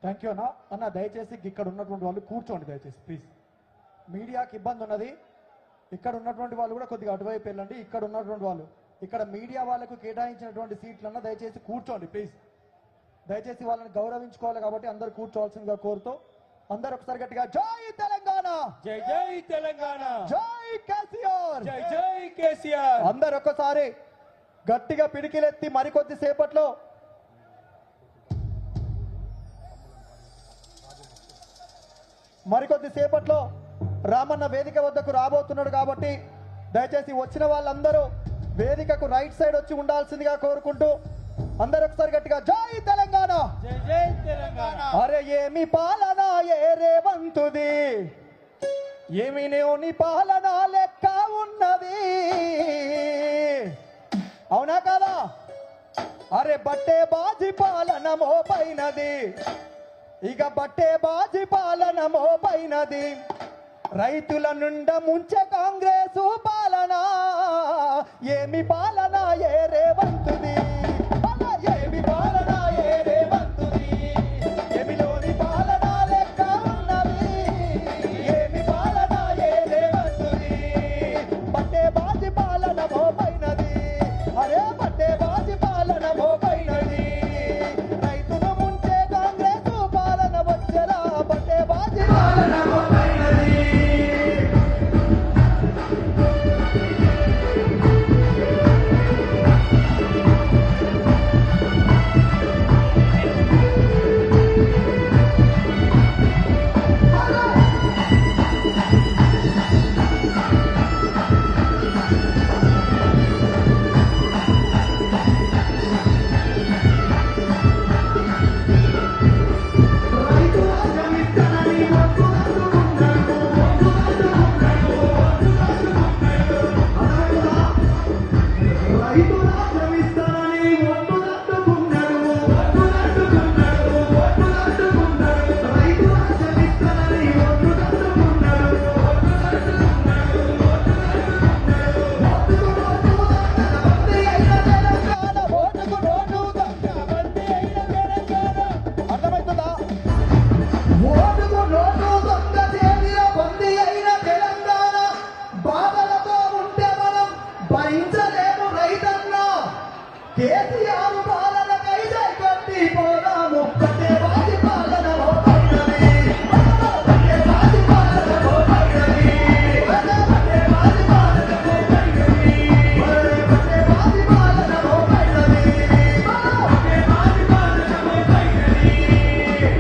Thank you అన్న దయచేసి ఇక్కడ ఉన్నటువంటి వాళ్ళు కూర్చోండి దయచేసి ప్లీజ్. మీడియాకి ఇబ్బంది ఉన్నది. ఇక్కడ ఉన్నటువంటి వాళ్ళు కూడా కొద్దిగా అటువైపు వెళ్ళండి. ఇక్కడ ఉన్నటువంటి వాళ్ళు ఇక్కడ మీడియా వాళ్ళకు కేటాయించినటువంటి సీట్లన్నా దయచేసి కూర్చోండి ప్లీజ్. దయచేసి వాళ్ళని గౌరవించుకోవాలి కాబట్టి అందరు కూర్చోవాల్సిందిగా కోరుతూ అందరు ఒకసారి గట్టిగా జై తెలంగాణ, జై జై తెలంగాణ, జై కేసీఆర్, జై జై కేసీఆర్. అందరు ఒక్కసారి గట్టిగా పిడికిలెత్తి మరికొద్ది సేపట్లో రామన్న వేదిక వద్దకు రాబోతున్నాడు కాబట్టి దయచేసి వచ్చిన వాళ్ళందరూ వేదికకు రైట్ సైడ్ వచ్చి ఉండాల్సిందిగా కోరుకుంటూ అందరు ఒకసారి గట్టిగా జై తెలంగాణ, జై జై తెలంగాణ. అరే ఏమి పాలన ఏ రేవంతుది, ఏమి నేని పాలన లెక్క ఉన్నది, అవునా కదా? అరే బట్టే బాజీ పాలన మోపైనది, ఇక బట్టే బాజీ పాలన మోపైనది, రైతుల నుండ ముంచె కాంగ్రెసు పాలన, ఏమి పాలన ఏ రేవంతుది, అలా ఏమి పాలన ఏ రేవంతుది, ఏమిలోని పాలన లెక్క ఉన్నది, ఏమి పాలన ఏ రేవంతుది, బట్టే బాజీ పాలన మోపైనది, అరే బట్టే బాజీ పాలన మోపైనది, రైతుల ముంచె కాంగ్రెసు పాలన వచ్చరా, బట్టే బాజీ పాలన మోపైనది. కేసీఆర్ పాలన కై జై కొట్టి పోదాము, బట్టే బాజీ పాలన మోపైనది, బట్టే బాజీ పాలన మోపైనది, బట్టే బాజీ పాలన మోపైనది, బట్టే బాజీ పాలన మోపైనది, బట్టే బాజీ పాలన మోపైనది.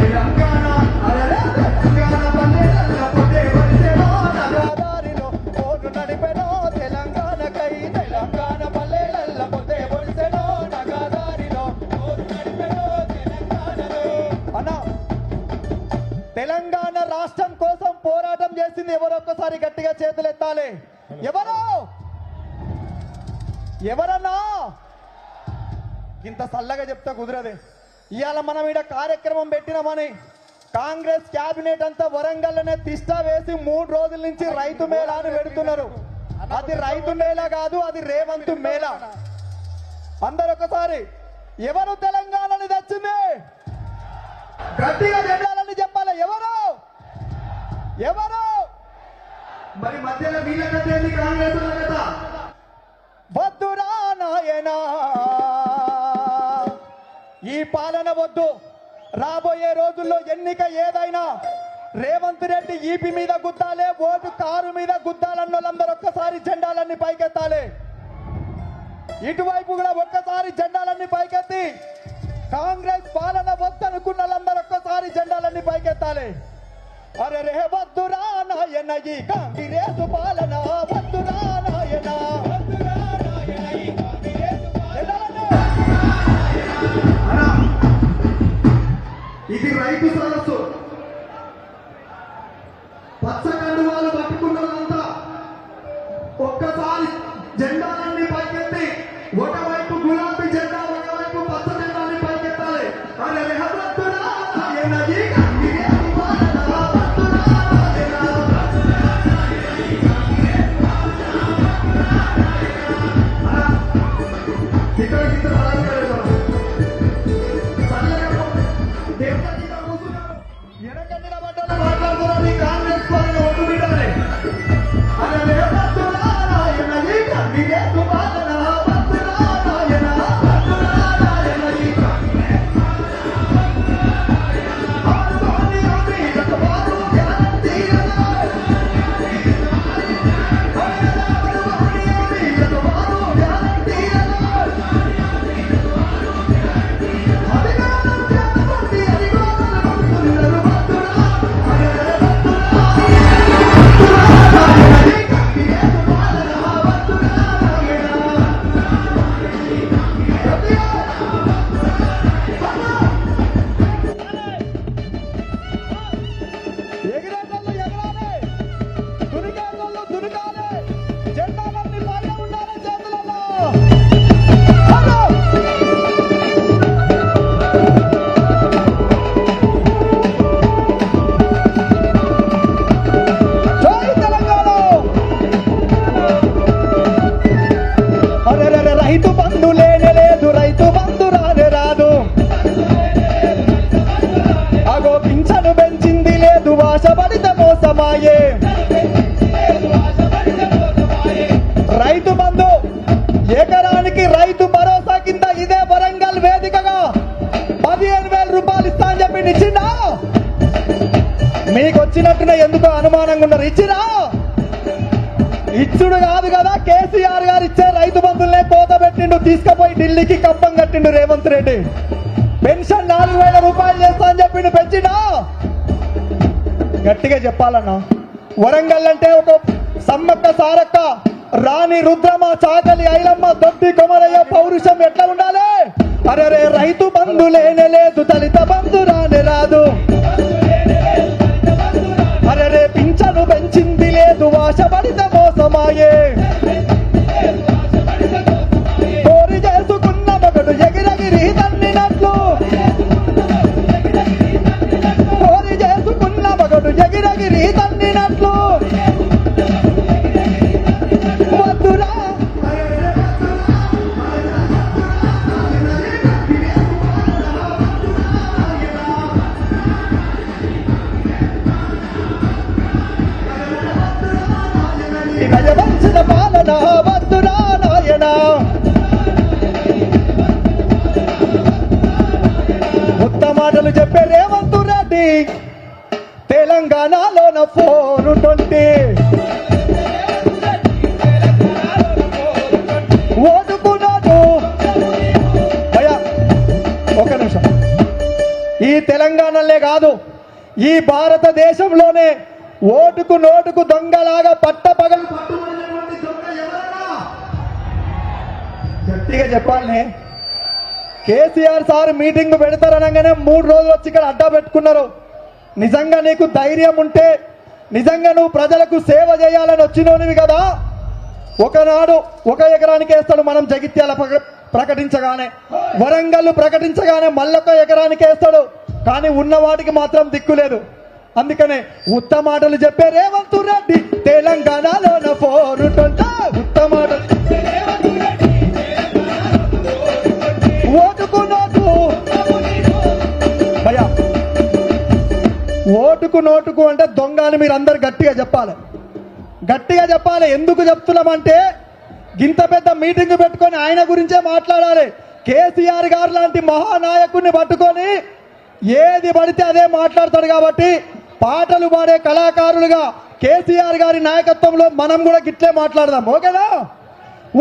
తెలంగాణ అరే తెలంగాణ పల్లెల పొట్టే వరిసెలో నగదారిలో ఓటు నడిపెనో, తెలంగాణ కై తెలంగాణ పల్లెల పొట్టే వరిసెలో నగదారిలో ఓటు నడిపెనో, తెలంగాణలో అన్న తెలంగాణ రాష్ట్రం కోసం పోరాటం చేసింది ఎవరొక్కసారి గట్టిగా చేతులు ఎత్తాలి. ఎవరన్నా ఇంత చల్లగా చెప్తా కుదరదే. ఇవాళ మనం ఈడ కార్యక్రమం పెట్టినామని కాంగ్రెస్ క్యాబినెట్ అంతా వరంగల్లోనే తిష్టా వేసి 3 రోజుల నుంచి రైతు మేళాను పెడుతున్నారు. అది రైతు మేళా కాదు, అది రేవంతు మేళా. అందరు ఒకసారి ఎవరు తెలంగాణని తెచ్చింది గట్టిగా చెప్పాలని చెప్పాలి. ఎవరు మరి మధ్యలో వీళ్ళకైతే కాంగ్రెస్ కదా వద్దురా నాయనా, ఈ పాలన వద్దు. రాబోయే రోజుల్లో ఎన్నిక ఏదైనా రేవంత్ రెడ్డి ఈపీ మీద గుద్దాలే, ఓటు కారు మీద గుద్దాలన్న వాళ్ళందరూ ఒక్కసారి జెండాలన్నీ పైకెత్తాలి. ఇటువైపు కూడా ఒక్కసారి జెండాలన్నీ పైకెత్తి కాంగ్రెస్ పాలన వద్దనుకున్న వాళ్ళందరూ ఒక్కసారి జెండాలన్నీ పైకెత్తాలి. అరే రే వద్దురా నాయన ఈ కాంగ్రెస్ పాలన, వద్దురా నాయన, వద్దురా నాయన ఈ కాంగ్రెస్ పాలన. ఇది రైతు సదస్సు. పచ్చ కండువాలు పట్టుకున్న వాళ్ళంతా ఒక్కసారి జెండాలన్నీ పైకెత్తి, ఒకవైపు గులాబీ జెండా, ఒకవైపు పచ్చ జెండాన్ని పైకెత్తాలి. అరే వద్దురా నాయన ఈ కాంగ్రెస్ పాలన, వద్దురా నాయన, వద్దురా నాయన ఈ కాంగ్రెస్ పాలన. ఇక్కడ చల్లగా దేవుడి కూర్చున్న రూపాయలు ఇస్తా అని చెప్పి ఇచ్చిండా? మీకు వచ్చినట్టునే ఎందుకో అనుమానంగా ఉన్నారు. ఇచ్చిరా? ఇచ్చుడు కాదు కదా, కేసీఆర్ గారు ఇచ్చే రైతు బంధువులనే కోత పెట్టిండు, తీసుకుపోయి ఢిల్లీకి కప్పం కట్టిండు రేవంత్ రెడ్డి. పెన్షన్ 4,000 రూపాయలు చేస్తా అని చెప్పిండు, పెంచిండా? గట్టిగా చెప్పాలన్నా. వరంగల్ అంటే ఒక సమ్మక్క సారక్క, రాణి రుద్రమ, చాకలి ఐలమ్మ, దొడ్డి కొమరయ్య పౌరుషం ఎట్లా ఉండాలి? అరే రైతు బంధు లేనే లేదు, దళిత బంధు రానే రాదు. అరే పింఛను పెంచింది లేదు, వాసపడిత మోసమాయే. కోరి చేసుకున్న మగడు ఎగిరగిరి తన్నినట్లు, కోరి చేసుకున్న మగడు ఎగిరగిరి తన్నినట్లు. వద్దురా నయవంశన పాలన, వద్దురా నాయన. ఉత్త మాటలు చెప్పే రేవంత్ రెడ్డి, తెలంగాణలోన 420 ఓటుకున్నాడు. భయ ఒక నిమిషం. ఈ తెలంగాణలే కాదు, ఈ భారతదేశంలోనే ఓటుకు నోటుకు దొంగలాగా పట్టపగలు పట్టుబడినటువంటి దొంగ ఎవరన్నా? గట్టిగా చెప్పాలనే. కేసీఆర్ సార్ మీటింగ్ పెడతారనగానే 3 రోజులు వచ్చి ఇక్కడ అడ్డా పెట్టుకున్నారు. నిజంగా నీకు ధైర్యం ఉంటే, నిజంగా నువ్వు ప్రజలకు సేవ చేయాలని వచ్చినోనివి కదా, ఒకనాడు 1 ఎకరానికి వేస్తాడు. మనం జగిత్యాల ప్రకటించగానే, వరంగల్ ప్రకటించగానే మళ్ళొక ఎకరానికి వేస్తాడు. కానీ ఉన్న వాటికి మాత్రం దిక్కులేదు. అందుకనే ఉత్త మాటలు చెప్పే రేవంత్ రెడ్డి, తెలంగాణలోన 420 ఉత్త మాటలు. ఓటుకు నోటు భయ, ఓటుకు నోటుకు అంటే దొంగ అని మీరు అందరు గట్టిగా చెప్పాలి, గట్టిగా చెప్పాలి. ఎందుకు చెప్తున్నామంటే, గింత పెద్ద మీటింగ్ పెట్టుకొని ఆయన గురించే మాట్లాడాలి. కేసీఆర్ గారు లాంటి మహానాయకుడిని పట్టుకొని ఏది పడితే అదే మాట్లాడతాడు. కాబట్టి పాటలు పాడే కళాకారులుగా కేసీఆర్ గారి నాయకత్వంలో మనం కూడా గిట్లే మాట్లాడదాం, ఓకేనా?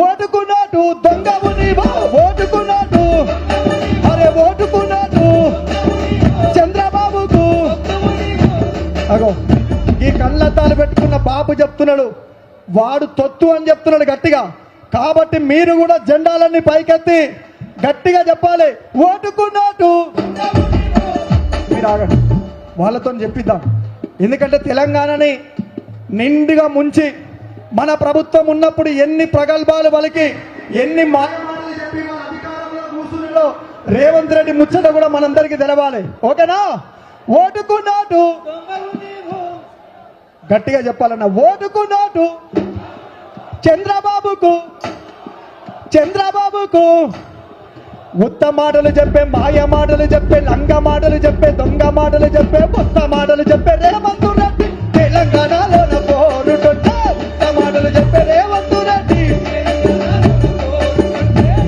ఓటుకున్నాడు దొంగవు నీవా, ఓటుకున్నాడు, అరే ఓటుకున్నాడు చంద్రబాబుకు. అగో ఈ కళ్ళద్దాలు పెట్టుకున్న బాబు చెప్తున్నాడు, వాడు తొత్తు అని చెప్తున్నాడు గట్టిగా. కాబట్టి మీరు కూడా జెండాలన్నీ పైకెత్తి గట్టిగా చెప్పాలి, ఓటుకున్నాడు. మీరు ఆగండి, వాళ్ళతో చెప్పిద్దాం. ఎందుకంటే తెలంగాణని నిండుగా ముంచి మన ప్రభుత్వం ఉన్నప్పుడు ఎన్ని ప్రగల్భాలు పలికి, ఎన్ని మాటలు చెప్పి మన అధికారంలో కూర్చుని రేవంత్ రెడ్డి ముచ్చట కూడా మనందరికీ తెలవాలి, ఓకేనా? ఓటుకున్నాడు, గట్టిగా చెప్పాలన్న, ఓటుకున్నాడు చంద్రబాబుకు, చంద్రబాబుకు. ఉత్త మాటలు చెప్పే, మాయ మాటలు చెప్పే, లంగ మాటలు చెప్పే, దొంగ మాటలు చెప్పే, కొత్త మాటలు చెప్పే రేవంత్ రెడ్డి, తెలంగాణలోన 420 ఉత్త మాటలు చెప్పే రేవంత్ రెడ్డి.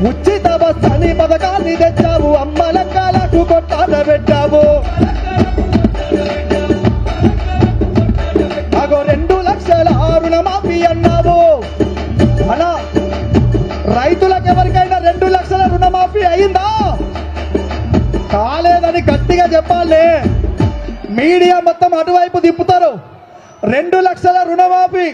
ఉచిత బస్ అని పథకాన్ని తెచ్చావు, అమ్మలక్కలకు కొట్టాల పెట్టావు. అగో 2 లక్షల రుణమాఫీ అన్నావు. అలా రైతులకు ఎవరికైనా 2 లక్షల రుణమాఫీ అయిందా? కాలేదని గట్టిగా చెప్పాలి. మీడియా మొత్తం అటువైపు తిప్పుతారు. 2 లక్షల రుణమాఫీ